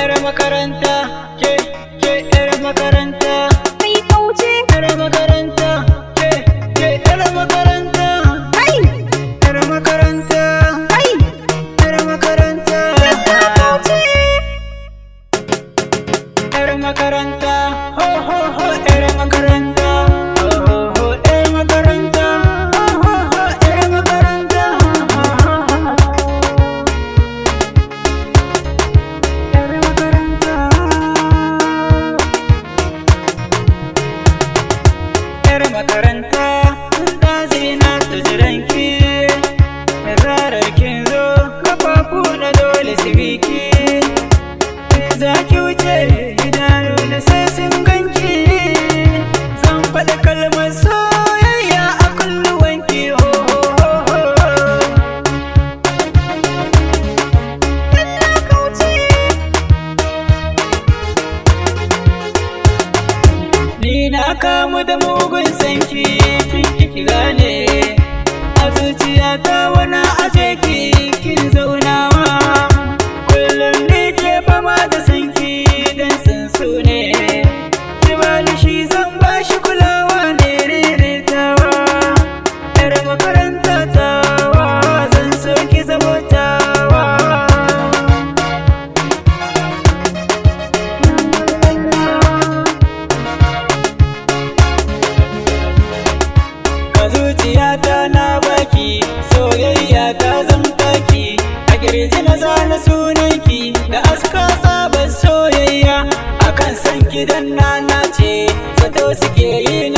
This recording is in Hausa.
yar makaranta, ke yar makaranta, Kai kauce. yar makaranta, ke yar makaranta, Kai. yar makaranta, Kai. yar makaranta, Ka kauce. yar makaranta, ho ho ho, yar makaranta, ho ho ho, yar makaranta, ho ho ho, yar makaranta, ho ho ho. Yar makaranta, yar makaranta, da zina ta jiranki, da zarar kin zo kafafu na dole su biki, za ki wuce idanu na sai sun ganki, zan faɗi kalmar soyayya a kulluwanki, ho ho ho ho. Ka kauce. Ni na kamu da mugun sanki, ki gane a zuciyata wani aje kin zaunawa, kullum ne ke fama da sanki dan san su ne, ki bani shi zan bashi kulawa ne riritawa, yar makaranta tawa zan so ki zamo tawa. A zuciyata na baki soyayya ta zamtaki, a kirji na zana sunanki da aska sabon soyayya, akan san gidan na nace zato suke yi